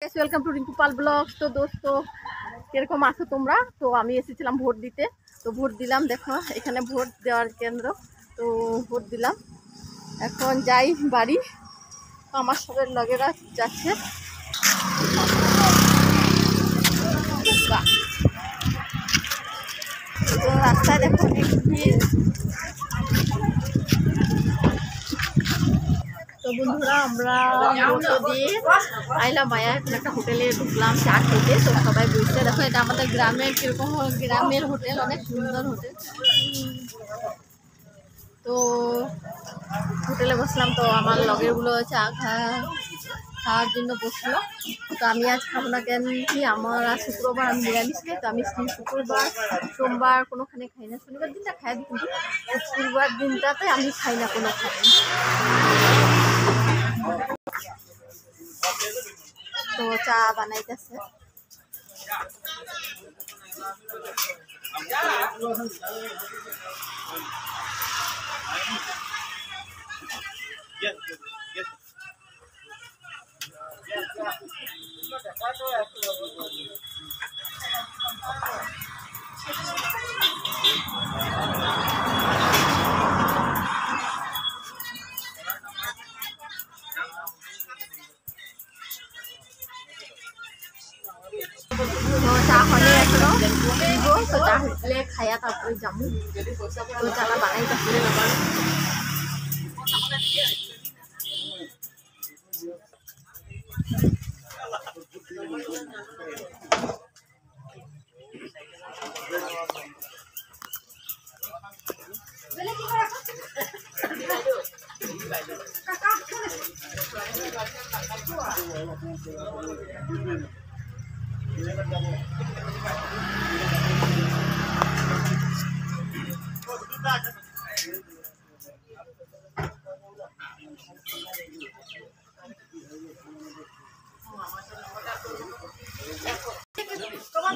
Welcome to Rinku Pal blogs. তো দোস্ত কিরকম আছো তোমরা? তো আমি এসেছিলাম ভোট দিতে, তো ভোট দিলাম। দেখো এখানে ভোট দেওয়ার কেন্দ্র, তো ভোট দিলাম। এখন যাই বাড়ি। আমার সবের লগেরা যাচ্ছে। তো রাস্তায় দেখো অনেক ভিড়। তো বন্ধুরা আমরা ফটো দিয়ে আইলাম মায়া, এখন একটা হোটেলে ঢুকলাম চা খেতে। তো সবাই বসে দেখো, এটা আমাদের গ্রামের কিরকম গ্রামের হোটেল, অনেক সুন্দর হোটেল। তো হোটেলে বসলাম, তো আমার লগেরগুলো চা খাওয়ার জন্য বসলো। তো আমি আজ খাবো না, কেন কি আমার আজ শুক্রবার, আমি নিরামিষ খাই। তো আমি শুক্রবার সোমবার কোনোখানে খাই না, শনিবার দিনটা খাই, কিন্তু শুক্রবার দিনটাতে আমি খাই না কোনো খাই। তো চা বানাইতেছে। তো চা হলে এখনো দিব, তো চা হলে খাইয়া তারপরে যাবো। তো চাটা বানাইতেছে।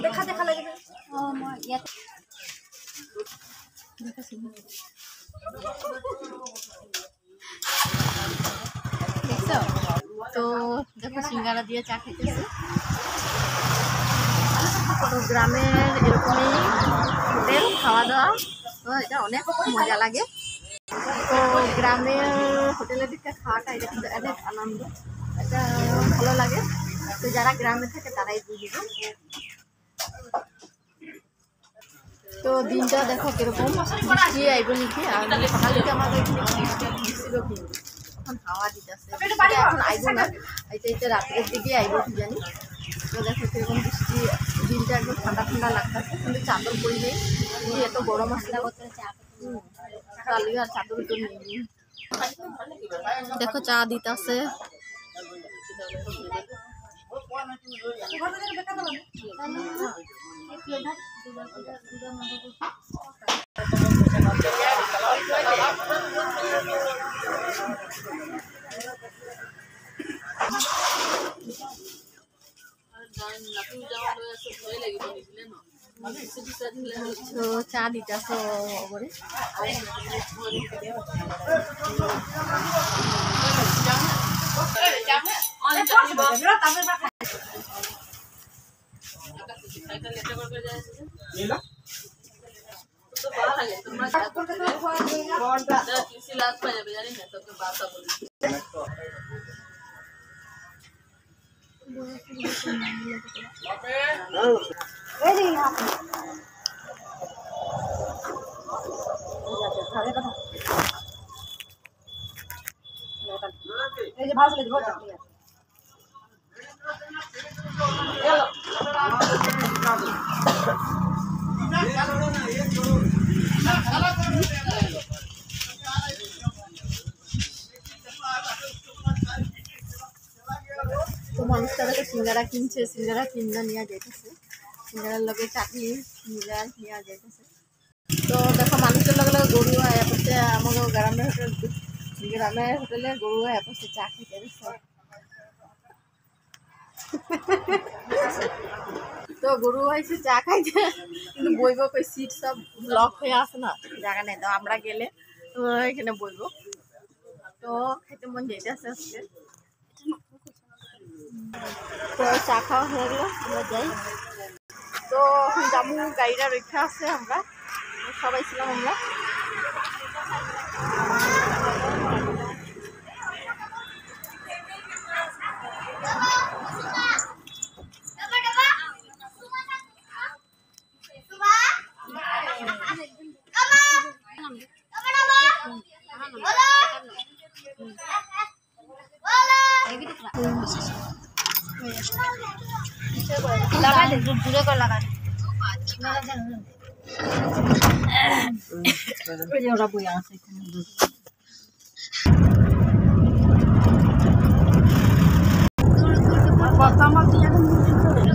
দেখা দেখা লাগে দেখছো? তো দেখো সিঙ্গারা দিয়ে চা খেতেছে। তো গ্রামের এরকমই হোটেল খাওয়া দাওয়া, তো এটা অনেক মজা লাগে। তো গ্রামের হোটেলের দিকে খাওয়াটা এটা কিন্তু অনেক আনন্দ, এটা ভালো লাগে। তো যারা গ্রামে থাকে তারাই বুঝবে। তো দিনটা দেখো কিরকম, বৃষ্টি আইব নাকি। আর সকাল থেকে আমাদের বৃষ্টি ছিল, কিন্তু এখন হাওয়া দিতেছে। এখন আইব না, আইতে রাতের দিকে আইব কি জানি। তো দেখো কিরকম বৃষ্টি, দিনটা একদম ঠান্ডা ঠান্ডা লাগতেছে, কিন্তু চাদর পরি নেই, এত গরম আসলে কালি আর চাদর তো নেই। দেখো চা দিতেছে। তো চা দিতেছে ওপরে। তো মানুষটা দেখো সিঙ্গারা কিনছে, সিঙ্গারা কিনা নিয়ে যাইতেছে, সিঙ্গারার লগে চাটনি সিঙ্গারা নিয়ে যাইতেছে। তো দেখো মানুষের লগে লগে গরু আয়া পড়ছে, আমাদের গ্রামের হোটেলে গরু আয়া পড়ছে চা খেতে। তো গরু হয়েছে চা খাইতে, কিন্তু বইব কই, সিট সব ব্লক হয়ে আসে না, জায়গা নেই। তো আমরা গেলে তো এখানে বইব। তো খেতে মন যেতেছে আজকে। তো চা খাওয়া হয়ে গেল, আমরা যাই। তো এখন যাবো, গাড়িটা রেখে আছে, আমরা সবাই ছিলাম আমরা। लगा दे, दूर को लगा दे। ওরা বই আছে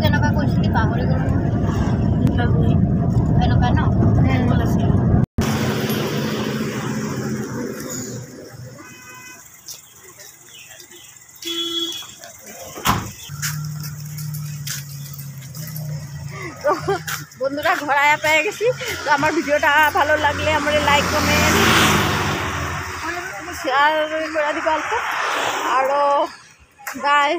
কেনেকুৱা কৈছিলি পাহৰি গ'লো এনেকুৱা ন। তো বন্ধুরা ঘোরায় পেয়ে গেছি। তো আমার ভিডিওটা ভালো লাগলে আমার লাইক কমেন্ট শেয়ার করে দিবা অল্প। আরও বাই।